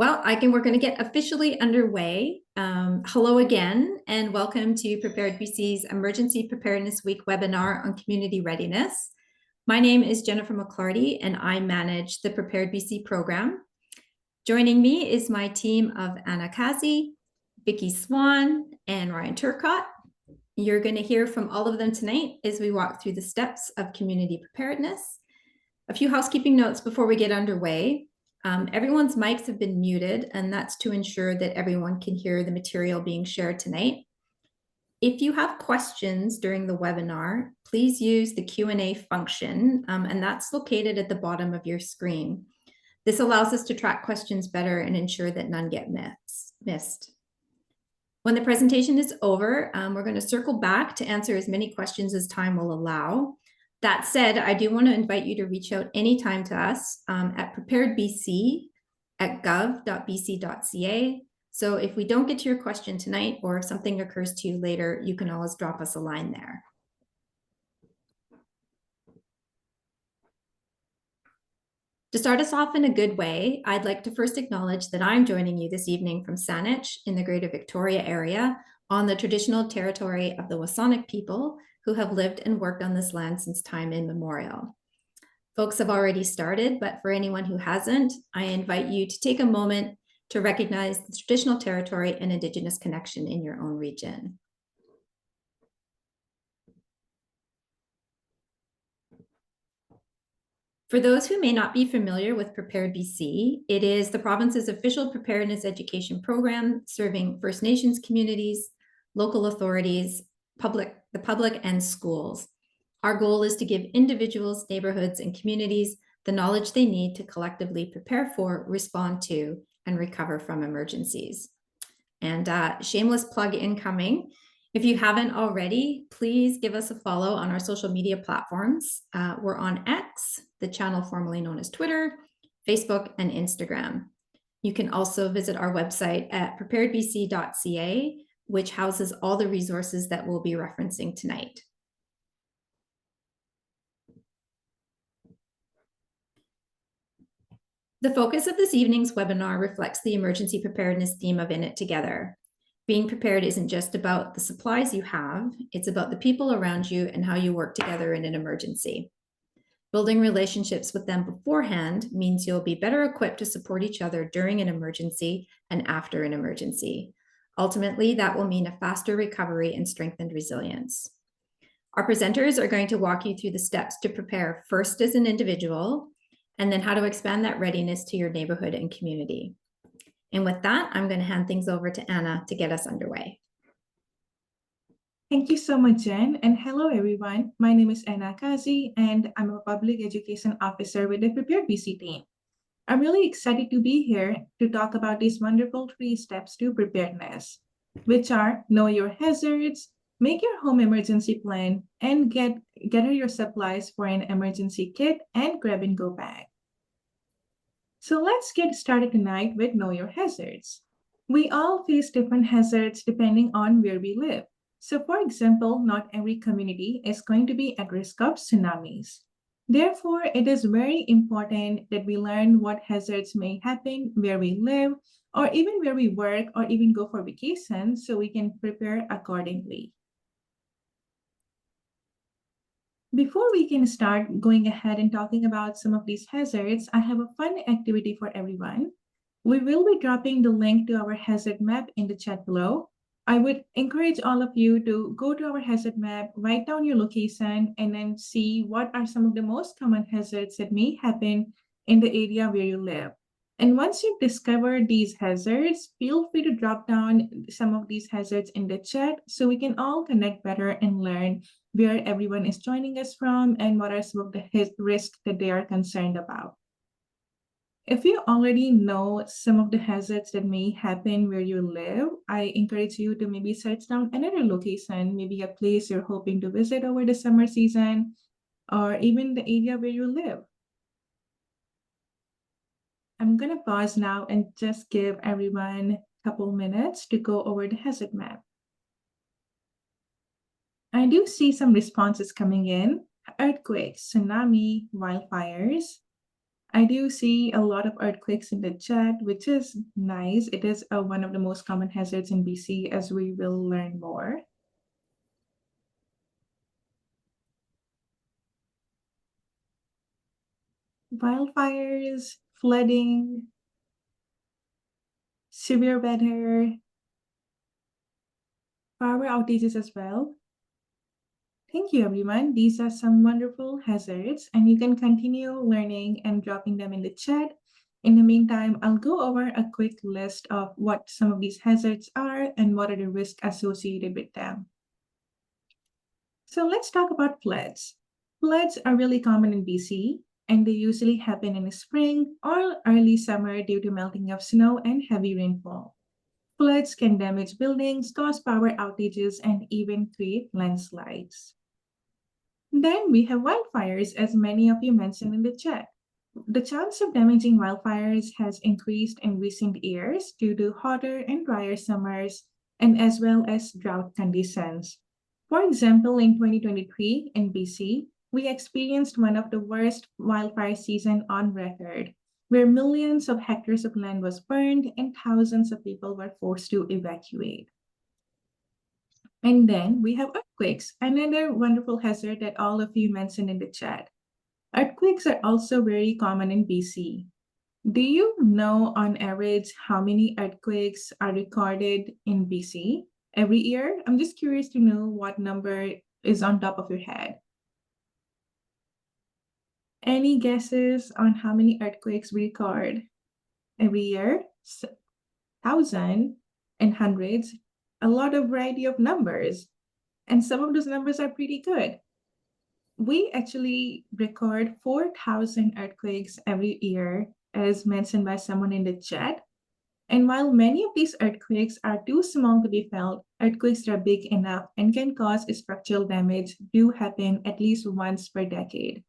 We're going to get officially underway. Hello again, and welcome to Prepared BC's Emergency Preparedness Week webinar on community readiness. My name is Jennifer McClarty, and I manage the Prepared BC program. Joining me is my team of Anna Kazi, Vicky Swan, and Ryan Turcott. You're going to hear from all of them tonight as we walk through the steps of community preparedness. A few housekeeping notes before we get underway. Everyone's mics have been muted, and that's to ensure that everyone can hear the material being shared tonight. If you have questions during the webinar, please use the Q&A function, and that's located at the bottom of your screen. This allows us to track questions better and ensure that none get missed. When the presentation is over, we're going to circle back to answer as many questions as time will allow. That said, I do want to invite you to reach out anytime to us at preparedbc@gov.bc.ca. So if we don't get to your question tonight, or if something occurs to you later, you can always drop us a line there. To start us off in a good way, I'd like to first acknowledge that I'm joining you this evening from Saanich in the Greater Victoria area on the traditional territory of the Wasonic people who have lived and worked on this land since time immemorial. Folks have already started, but for anyone who hasn't, I invite you to take a moment to recognize the traditional territory and Indigenous connection in your own region. For those who may not be familiar with Prepared BC, it is the province's official preparedness education program serving First Nations communities, local authorities, the public, and schools. Our goal is to give individuals, neighborhoods, and communities the knowledge they need to collectively prepare for, respond to, and recover from emergencies. And shameless plug incoming. If you haven't already, please give us a follow on our social media platforms. We're on X, the channel formerly known as Twitter, Facebook, and Instagram. You can also visit our website at preparedbc.ca, which houses all the resources that we'll be referencing tonight. The focus of this evening's webinar reflects the emergency preparedness theme of In It Together. Being prepared isn't just about the supplies you have, it's about the people around you and how you work together in an emergency. Building relationships with them beforehand means you'll be better equipped to support each other during an emergency and after an emergency. Ultimately, that will mean a faster recovery and strengthened resilience. Our presenters are going to walk you through the steps to prepare first as an individual, and then how to expand that readiness to your neighborhood and community. And with that, I'm going to hand things over to Anna to get us underway. Thank you so much, Jen, and hello everyone. My name is Anna Kazi, and I'm a Public Education Officer with the Prepared BC team. I'm really excited to be here to talk about these wonderful 3 steps to preparedness, which are know your hazards, make your home emergency plan, and gather your supplies for an emergency kit and grab-and-go bag. So let's get started tonight with know your hazards. We all face different hazards depending on where we live. So for example, not every community is going to be at risk of tsunamis. Therefore, it is very important that we learn what hazards may happen where we live, or even where we work, or even go for vacation, so we can prepare accordingly. Before we can start going ahead and talking about some of these hazards, I have a fun activity for everyone. We will be dropping the link to our hazard map in the chat below. I would encourage all of you to go to our hazard map, write down your location, and then see what are some of the most common hazards that may happen in the area where you live. And once you've discovered these hazards, feel free to drop down some of these hazards in the chat so we can all connect better and learn where everyone is joining us from and what are some of the risks that they are concerned about. If you already know some of the hazards that may happen where you live, I encourage you to maybe search down another location, maybe a place you're hoping to visit over the summer season, or even the area where you live. I'm going to pause now and just give everyone a couple minutes to go over the hazard map. I do see some responses coming in: earthquakes, tsunami, wildfires. I do see a lot of earthquakes in the chat, which is nice. It is one of the most common hazards in BC, as we will learn more. Wildfires, flooding, severe weather, power outages as well. Thank you, everyone. These are some wonderful hazards, and you can continue learning and dropping them in the chat. In the meantime, I'll go over a quick list of what some of these hazards are and what are the risks associated with them. So let's talk about floods. Floods are really common in BC, and they usually happen in the spring or early summer due to melting of snow and heavy rainfall. Floods can damage buildings, cause power outages, and even create landslides. Then we have wildfires, as many of you mentioned in the chat. The chance of damaging wildfires has increased in recent years due to hotter and drier summers and as well as drought conditions. For example, in 2023 in BC, we experienced one of the worst wildfire season on record, where millions of hectares of land was burned and thousands of people were forced to evacuate. And then we have earthquakes, another wonderful hazard that all of you mentioned in the chat. Earthquakes are also very common in BC. Do you know on average how many earthquakes are recorded in BC every year? I'm just curious to know what number is on top of your head. Any guesses on how many earthquakes we record every year? Thousand and hundreds, a lot of variety of numbers. And some of those numbers are pretty good. We actually record 4,000 earthquakes every year, as mentioned by someone in the chat. And while many of these earthquakes are too small to be felt, earthquakes that are big enough and can cause structural damage do happen at least once per decade.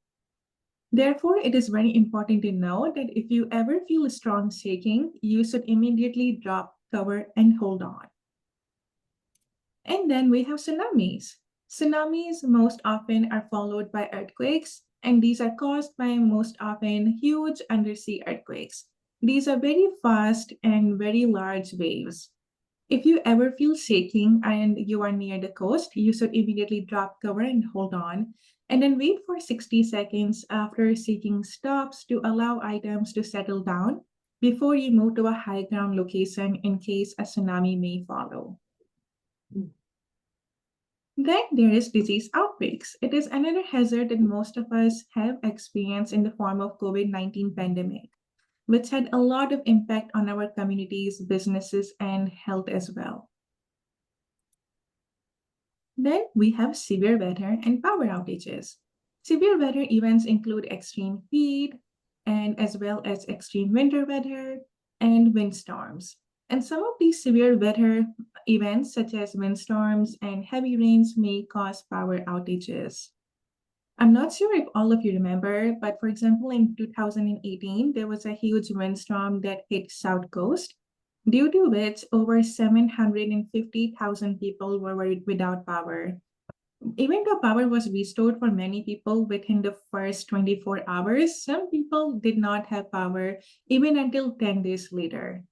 Therefore, it is very important to know that if you ever feel a strong shaking, you should immediately drop, cover, and hold on. And then we have tsunamis. Tsunamis most often are followed by earthquakes, and these are caused by most often huge undersea earthquakes. These are very fast and very large waves. If you ever feel shaking and you are near the coast, you should immediately drop, cover, and hold on, and then wait for 60 seconds after shaking stops to allow items to settle down before you move to a high ground location in case a tsunami may follow. Then there is disease outbreaks. It is another hazard that most of us have experienced in the form of COVID-19 pandemic, which had a lot of impact on our communities, businesses, and health as well. Then we have severe weather and power outages. Severe weather events include extreme heat and as well as extreme winter weather and windstorms. And some of these severe weather events, such as windstorms and heavy rains, may cause power outages. I'm not sure if all of you remember, but for example, in 2018, there was a huge windstorm that hit South Coast, due to which over 750,000 people were without power. Even though power was restored for many people within the first 24 hours, some people did not have power even until 10 days later.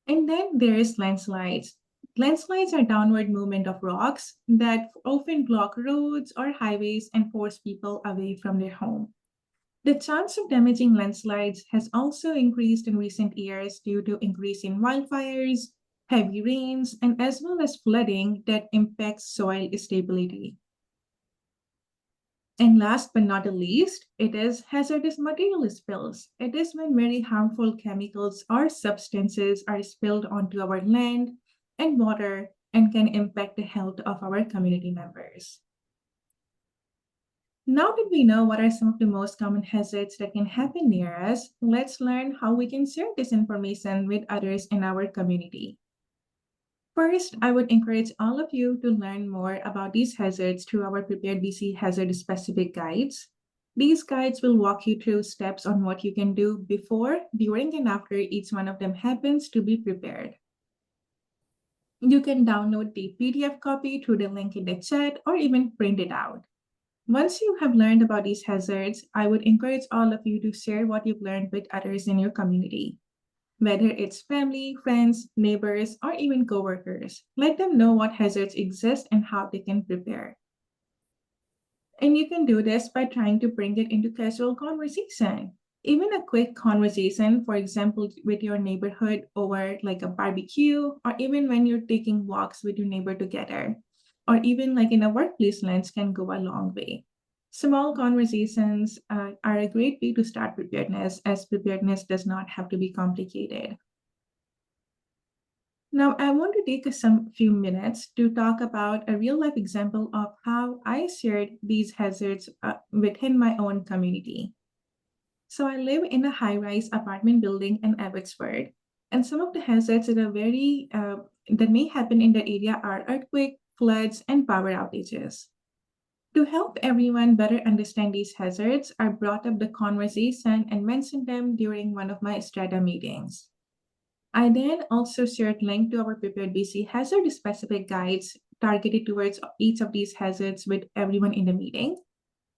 And then there is landslides. Landslides are downward movement of rocks that often block roads or highways and force people away from their home. The chance of damaging landslides has also increased in recent years due to increase in wildfires, heavy rains, and as well as flooding that impacts soil stability. And last but not the least, it is hazardous material spills. It is when very harmful chemicals or substances are spilled onto our land and water and can impact the health of our community members. Now that we know what are some of the most common hazards that can happen near us, let's learn how we can share this information with others in our community. First, I would encourage all of you to learn more about these hazards through our Prepared BC hazard-specific guides. These guides will walk you through steps on what you can do before, during, and after each one of them happens to be prepared. You can download the PDF copy through the link in the chat or even print it out. Once you have learned about these hazards, I would encourage all of you to share what you've learned with others in your community, whether it's family, friends, neighbors, or even coworkers. Let them know what hazards exist and how they can prepare. And you can do this by trying to bring it into casual conversation. Even a quick conversation, for example, with your neighborhood over like a barbecue, or even when you're taking walks with your neighbor together, or even like in a workplace lunch can go a long way. Small conversations are a great way to start preparedness, as preparedness does not have to be complicated. Now, I want to take some few minutes to talk about a real life example of how I shared these hazards within my own community. So, I live in a high rise apartment building in Abbotsford, and some of the hazards that may happen in the area are earthquake, floods, and power outages. To help everyone better understand these hazards, I brought up the conversation and mentioned them during one of my strata meetings. I then also shared link to our Prepared BC hazard-specific guides targeted towards each of these hazards with everyone in the meeting.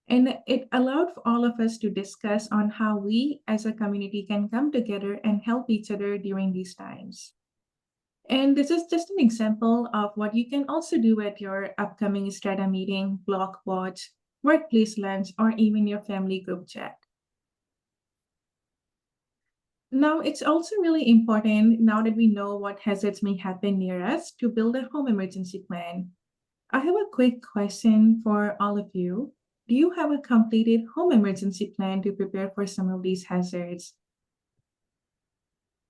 And it allowed for all of us to discuss on how we as a community can come together and help each other during these times. And this is just an example of what you can also do at your upcoming strata meeting, block watch, workplace lunch, or even your family group chat. Now, it's also really important now that we know what hazards may happen near us to build a home emergency plan. I have a quick question for all of you. Do you have a completed home emergency plan to prepare for some of these hazards?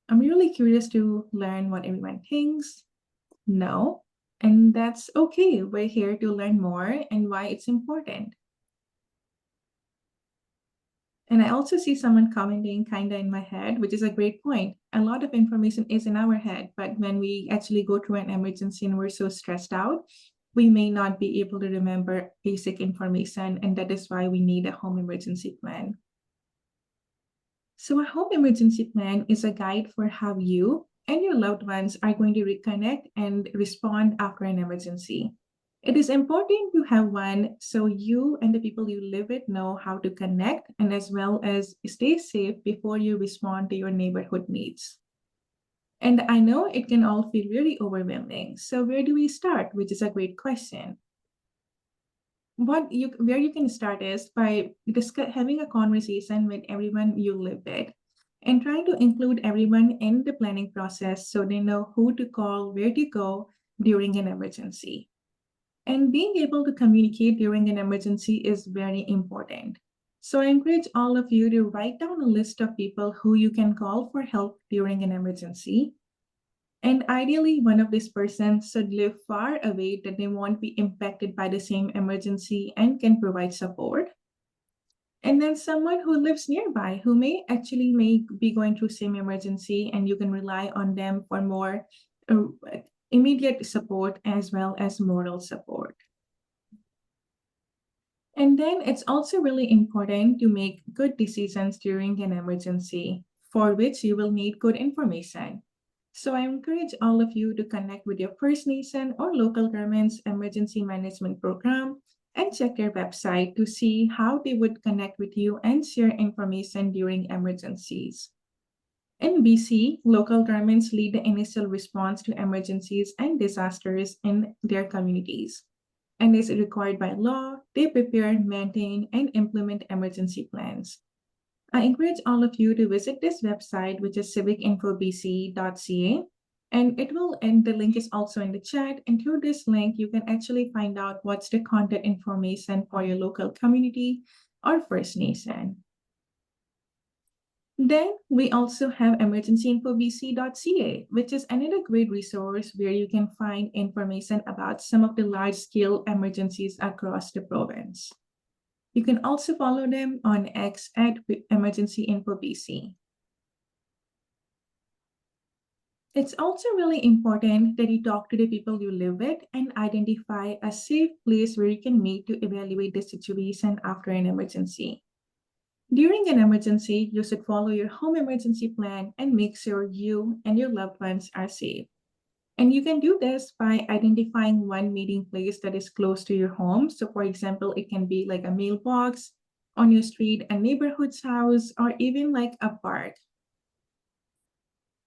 I'm really curious to learn what everyone thinks. No, and that's okay. We're here to learn more and why it's important. And I also see someone commenting kind of in my head, which is a great point. A lot of information is in our head, but when we actually go through an emergency and we're so stressed out, we may not be able to remember basic information. And that is why we need a home emergency plan. So, a home emergency plan is a guide for how you and your loved ones are going to reconnect and respond after an emergency. It is important to have one so you and the people you live with know how to connect and as well as stay safe before you respond to your neighborhood needs. And I know it can all feel really overwhelming. So, where do we start? Which is a great question. Where you can start is by having a conversation with everyone you live with and trying to include everyone in the planning process so they know who to call, where to go during an emergency. And being able to communicate during an emergency is very important. So I encourage all of you to write down a list of people who you can call for help during an emergency. And ideally, one of these persons should live far away that they won't be impacted by the same emergency and can provide support. And then someone who lives nearby who may be going through same emergency and you can rely on them for more uh, immediate support as well as moral support. And then it's also really important to make good decisions during an emergency, for which you will need good information. So I encourage all of you to connect with your First Nation or local government's emergency management program and check their website to see how they would connect with you and share information during emergencies. In BC, local governments lead the initial response to emergencies and disasters in their communities. And is required by law, they prepare, maintain, and implement emergency plans. I encourage all of you to visit this website, which is civicinfobc.ca, and the link is also in the chat. And through this link, you can actually find out what's the contact information for your local community or First Nation. Then we also have emergencyinfobc.ca, which is another great resource where you can find information about some of the large-scale emergencies across the province. You can also follow them on X at emergencyinfobc. It's also really important that you talk to the people you live with and identify a safe place where you can meet to evaluate the situation after an emergency. During an emergency, you should follow your home emergency plan and make sure you and your loved ones are safe. And you can do this by identifying one meeting place that is close to your home. So, for example, it can be like a mailbox on your street, a neighborhood's house, or even like a park.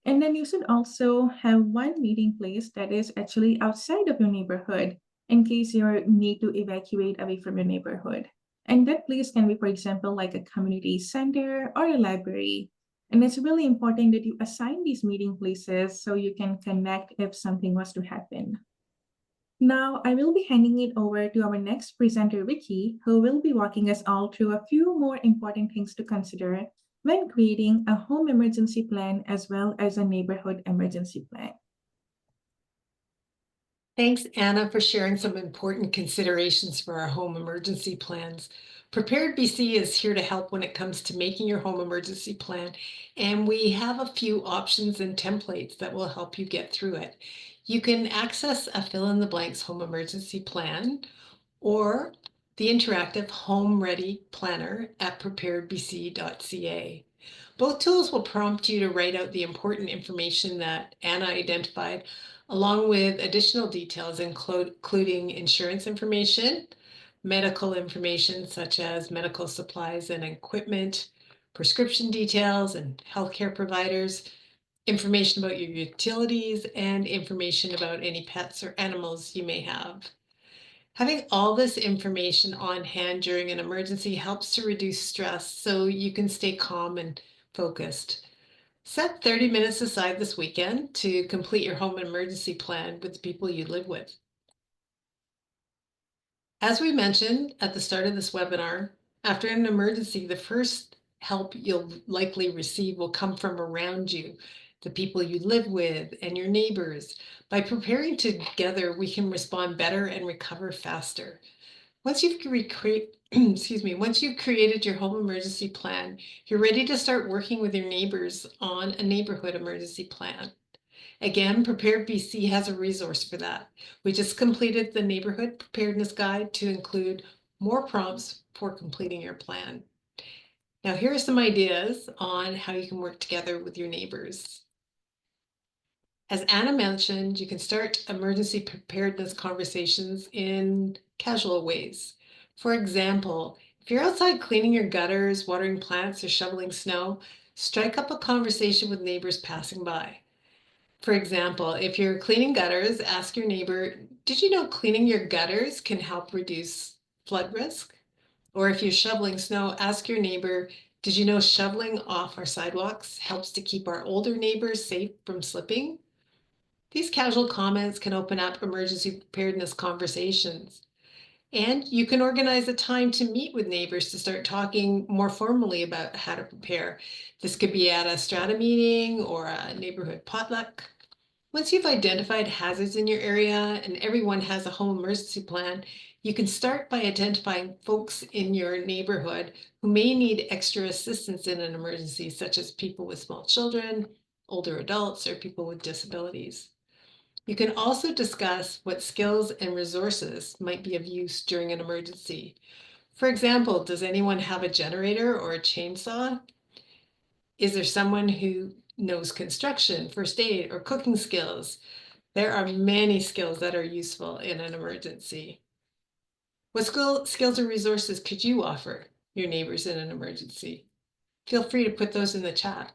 And then you should also have one meeting place that is actually outside of your neighborhood in case you need to evacuate away from your neighborhood. And that place can be, for example, like a community center or a library. And it's really important that you assign these meeting places so you can connect if something was to happen. Now, I will be handing it over to our next presenter, Vicky, who will be walking us all through a few more important things to consider when creating a home emergency plan as well as a neighborhood emergency plan. Thanks, Anna, for sharing some important considerations for our home emergency plans. Prepared BC is here to help when it comes to making your home emergency plan, and we have a few options and templates that will help you get through it. You can access a fill-in-the-blanks home emergency plan or the interactive Home Ready Planner at preparedbc.ca. Both tools will prompt you to write out the important information that Anna identified, along with additional details including insurance information, medical information such as medical supplies and equipment, prescription details and healthcare providers, information about your utilities, and information about any pets or animals you may have. Having all this information on hand during an emergency helps to reduce stress so you can stay calm and focused. Set 30 minutes aside this weekend to complete your home emergency plan with the people you live with. As we mentioned at the start of this webinar, after an emergency, the first help you'll likely receive will come from around you, the people you live with, and your neighbors. By preparing together, we can respond better and recover faster. Once you've once you've created your home emergency plan, you're ready to start working with your neighbors on a neighborhood emergency plan. Again, Prepared BC has a resource for that. We just completed the neighborhood preparedness guide to include more prompts for completing your plan. Now, here are some ideas on how you can work together with your neighbors. As Anna mentioned, you can start emergency preparedness conversations in casual ways. For example, if you're outside cleaning your gutters, watering plants, or shoveling snow, strike up a conversation with neighbors passing by. For example, if you're cleaning gutters, ask your neighbor, did you know cleaning your gutters can help reduce flood risk? Or if you're shoveling snow, ask your neighbor, did you know shoveling off our sidewalks helps to keep our older neighbors safe from slipping? These casual comments can open up emergency preparedness conversations. And you can organize a time to meet with neighbors to start talking more formally about how to prepare. This could be at a strata meeting or a neighborhood potluck. Once you've identified hazards in your area and everyone has a home emergency plan, you can start by identifying folks in your neighborhood who may need extra assistance in an emergency, such as people with small children, older adults, or people with disabilities. You can also discuss what skills and resources might be of use during an emergency. For example, does anyone have a generator or a chainsaw? Is there someone who knows construction, first aid, or cooking skills? There are many skills that are useful in an emergency. What skills or resources could you offer your neighbors in an emergency? Feel free to put those in the chat.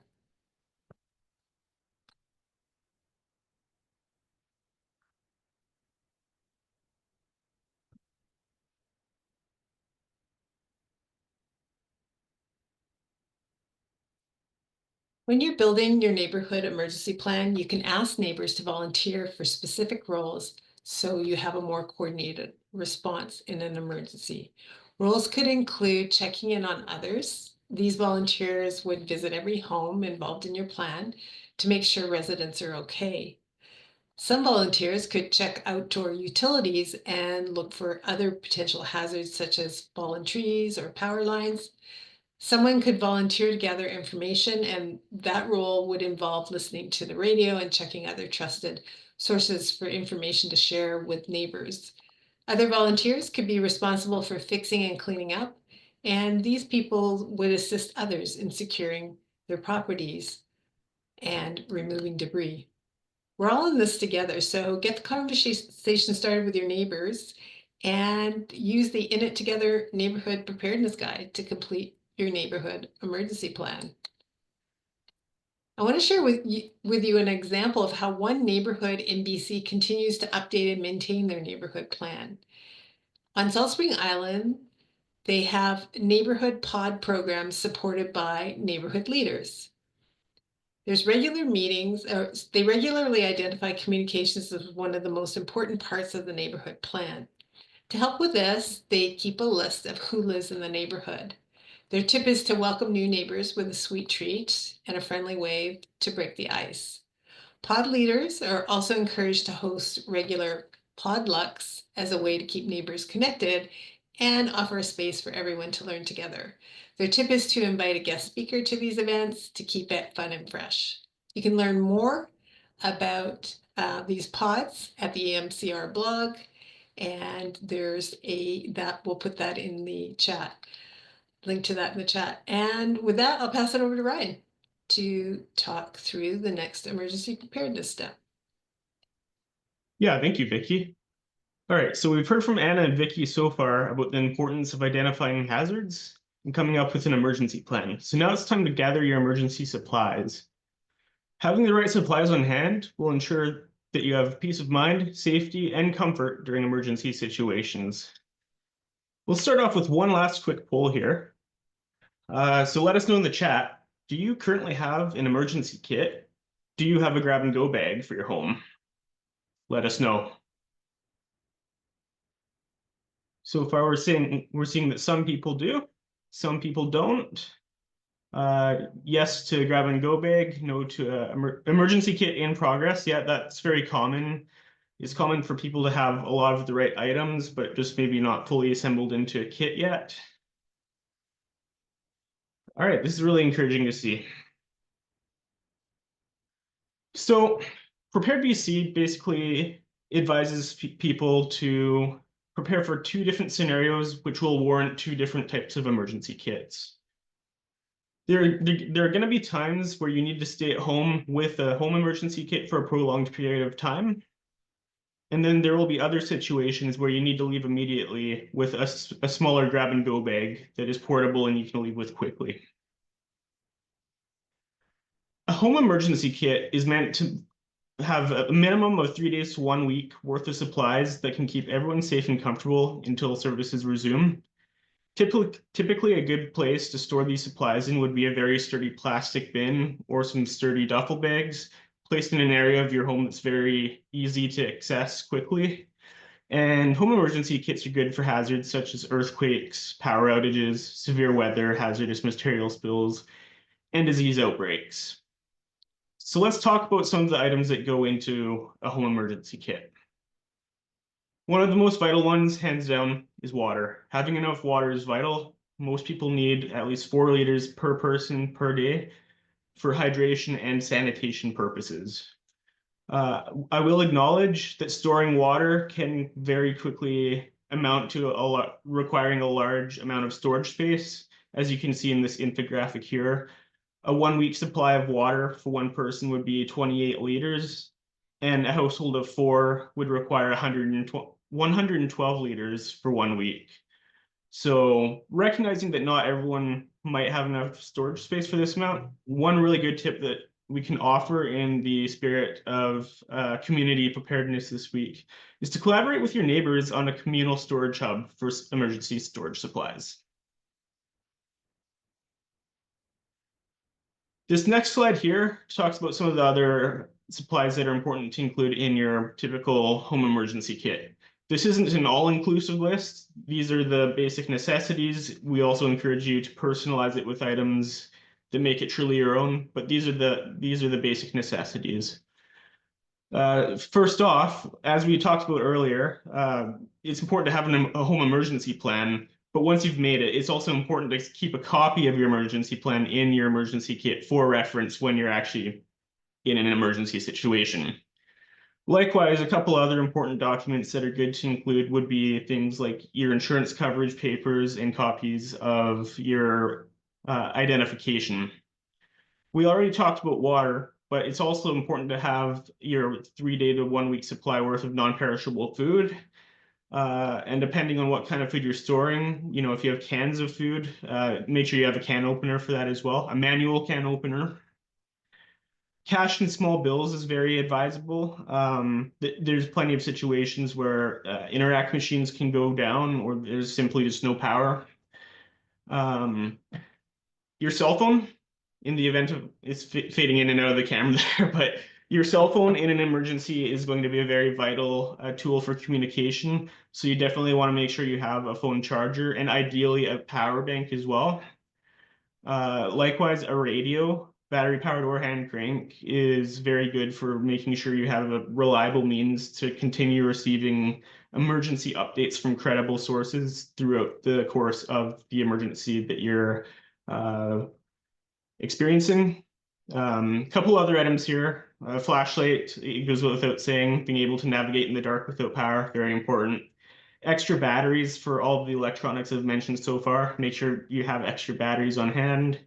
When you're building your neighborhood emergency plan, you can ask neighbors to volunteer for specific roles so you have a more coordinated response in an emergency. Roles could include checking in on others. These volunteers would visit every home involved in your plan to make sure residents are okay. Some volunteers could check outdoor utilities and look for other potential hazards such as fallen trees or power lines. Someone could volunteer to gather information, and that role would involve listening to the radio and checking other trusted sources for information to share with neighbors. Other volunteers could be responsible for fixing and cleaning up, and these people would assist others in securing their properties and removing debris. We're all in this together, so get the conversation started with your neighbors and use the In It Together Neighborhood Preparedness Guide to complete your neighborhood emergency plan. I want to share with you an example of how one neighborhood in BC continues to update and maintain their neighborhood plan. On Salt Spring Island, they have neighborhood pod programs supported by neighborhood leaders. There's regular meetings, they regularly identify communications as one of the most important parts of the neighborhood plan. To help with this, they keep a list of who lives in the neighborhood. Their tip is to welcome new neighbors with a sweet treat and a friendly wave to break the ice. Pod leaders are also encouraged to host regular potlucks as a way to keep neighbors connected and offer a space for everyone to learn together. Their tip is to invite a guest speaker to these events to keep it fun and fresh. You can learn more about these pods at the AMCR blog, and we'll put that in the chat, link to that in the chat. And with that, I'll pass it over to Ryan to talk through the next emergency preparedness step. Yeah, thank you, Vicky. All right, so we've heard from Anna and Vicky so far about the importance of identifying hazards and coming up with an emergency plan. So now it's time to gather your emergency supplies. Having the right supplies on hand will ensure that you have peace of mind, safety, and comfort during emergency situations. We'll start off with one last quick poll here. So let us know in the chat, do you currently have an emergency kit? Do you have a grab-and-go bag for your home? Let us know. So far, we're seeing that some people do, some people don't. Yes to grab-and-go bag, no to emergency kit in progress. Yeah, that's very common. It's common for people to have a lot of the right items, but just maybe not fully assembled into a kit yet. All right, this is really encouraging to see. So Prepared BC basically advises people to prepare for two different scenarios, which will warrant two different types of emergency kits. There are going to be times where you need to stay at home with a home emergency kit for a prolonged period of time. And then there will be other situations where you need to leave immediately with a smaller grab-and-go bag that is portable and you can leave with quickly. A home emergency kit is meant to have a minimum of 3 days to 1 week worth of supplies that can keep everyone safe and comfortable until services resume. Typically, a good place to store these supplies in would be a very sturdy plastic bin or some sturdy duffel bags placed in an area of your home that's very easy to access quickly. And home emergency kits are good for hazards such as earthquakes, power outages, severe weather, hazardous material spills, and disease outbreaks. So let's talk about some of the items that go into a home emergency kit. One of the most vital ones, hands down, is water. Having enough water is vital. Most people need at least 4 liters per person per day for hydration and sanitation purposes. I will acknowledge that storing water can very quickly amount to requiring a large amount of storage space. As you can see in this infographic here, a 1 week supply of water for one person would be 28 liters, and a household of 4 would require 112 liters for 1 week. So recognizing that not everyone might have enough storage space for this amount, one really good tip that we can offer in the spirit of community preparedness this week is to collaborate with your neighbors on a communal storage hub for emergency storage supplies. This next slide here talks about some of the other supplies that are important to include in your typical home emergency kit. This isn't an all-inclusive list. These are the basic necessities. We also encourage you to personalize it with items that make it truly your own, but these are the basic necessities. First off, as we talked about earlier, it's important to have a home emergency plan. But once you've made it, it's also important to keep a copy of your emergency plan in your emergency kit for reference when you're actually in an emergency situation. Likewise, a couple other important documents that are good to include would be things like your insurance coverage papers and copies of your identification. We already talked about water, but it's also important to have your 3-day to 1-week supply worth of non-perishable food. And depending on what kind of food you're storing, if you have cans of food, make sure you have a can opener for that as well, a manual can opener. Cash and small bills is very advisable. There's plenty of situations where Interac machines can go down or there's simply just no power. Your cell phone, in the event of it's fading in and out of the camera there, but your cell phone in an emergency is going to be a very vital tool for communication. So you definitely want to make sure you have a phone charger and ideally a power bank as well. Likewise, a radio, battery powered or hand crank, is very good for making sure you have a reliable means to continue receiving emergency updates from credible sources throughout the course of the emergency that you're experiencing. Couple other items here. Flashlight, it goes without saying, being able to navigate in the dark without power, very important. Extra batteries for all of the electronics I've mentioned so far. Make sure you have extra batteries on hand.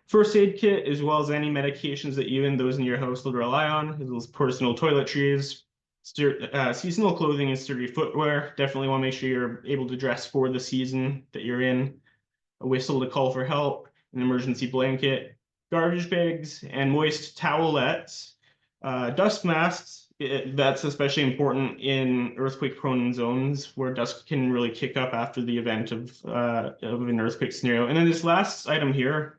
First aid kit, as well as any medications that you and those in your household rely on, as well as personal toiletries. Seasonal clothing and sturdy footwear. Definitely want to make sure you're able to dress for the season that you're in. A whistle to call for help, an emergency blanket, garbage bags, and moist towelettes. Dust masks, that's especially important in earthquake-prone zones where dust can really kick up after the event of an earthquake scenario. And then this last item here,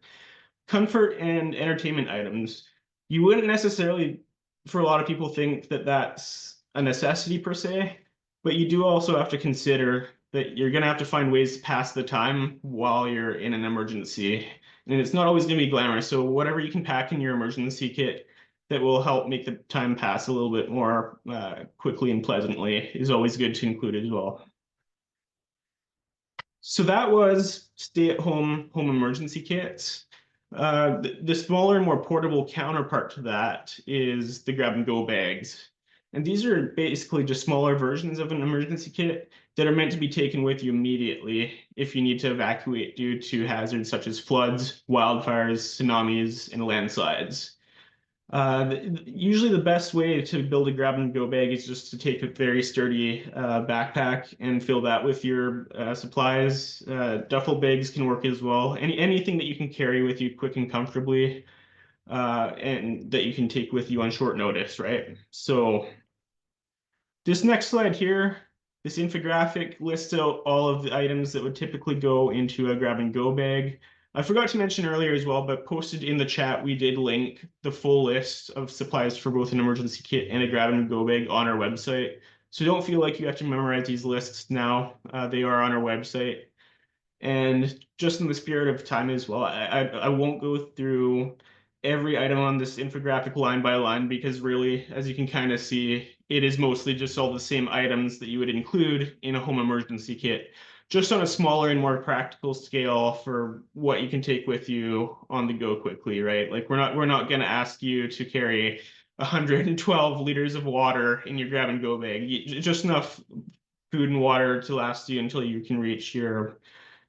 comfort and entertainment items. You wouldn't necessarily, for a lot of people, think that that's a necessity per se, but you do also have to consider that you're going to have to find ways to pass the time while you're in an emergency. And it's not always going to be glamorous. So whatever you can pack in your emergency kit that will help make the time pass a little bit more quickly and pleasantly is always good to include as well. So that was stay-at-home home emergency kits. The smaller and more portable counterpart to that is the grab-and-go bags. And these are basically just smaller versions of an emergency kit that are meant to be taken with you immediately if you need to evacuate due to hazards such as floods, wildfires, tsunamis, and landslides. Usually the best way to build a grab-and-go bag is just to take a very sturdy backpack and fill that with your supplies. Duffel bags can work as well. Anything that you can carry with you quick and comfortably and that you can take with you on short notice, right? So this next slide here, this infographic lists out all of the items that would typically go into a grab-and-go bag. I forgot to mention earlier as well, but posted in the chat, we did link the full list of supplies for both an emergency kit and a grab-and-go bag on our website. So don't feel like you have to memorize these lists now. They are on our website. And just in the spirit of time as well, I won't go through every item on this infographic line by line because really, as you can kind of see, it is mostly just all the same items that you would include in a home emergency kit, just on a smaller and more practical scale for what you can take with you on the go quickly, right? Like we're not going to ask you to carry 112 liters of water in your grab and go bag. Just enough food and water to last you until you can reach your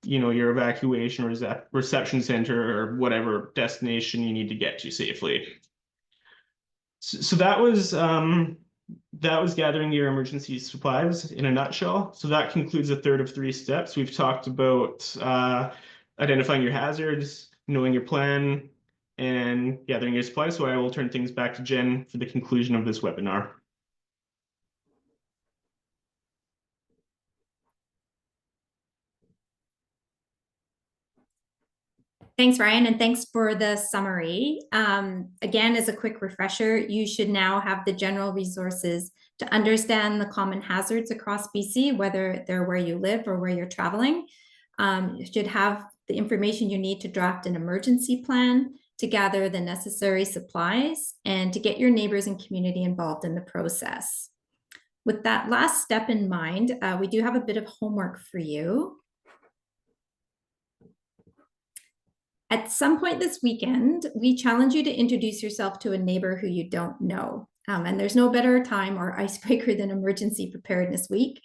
evacuation or reception center or whatever destination you need to get to safely. So that was gathering your emergency supplies in a nutshell. So that concludes a third of 3 steps. We've talked about identifying your hazards, knowing your plan, and gathering your supplies. So I will turn things back to Jen for the conclusion of this webinar. Thanks, Ryan, and thanks for the summary. Again, as a quick refresher, you should now have the general resources to understand the common hazards across BC, whether they're where you live or where you're traveling. You should have the information you need to draft an emergency plan, to gather the necessary supplies, and to get your neighbors and community involved in the process. With that last step in mind, we do have a bit of homework for you. At some point this weekend, we challenge you to introduce yourself to a neighbor who you don't know. And there's no better time or icebreaker than Emergency Preparedness Week.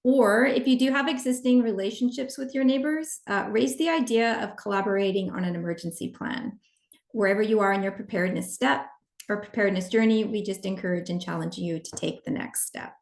Or if you do have existing relationships with your neighbors, raise the idea of collaborating on an emergency plan. Wherever you are in your preparedness step, or preparedness journey, we just encourage and challenge you to take the next step.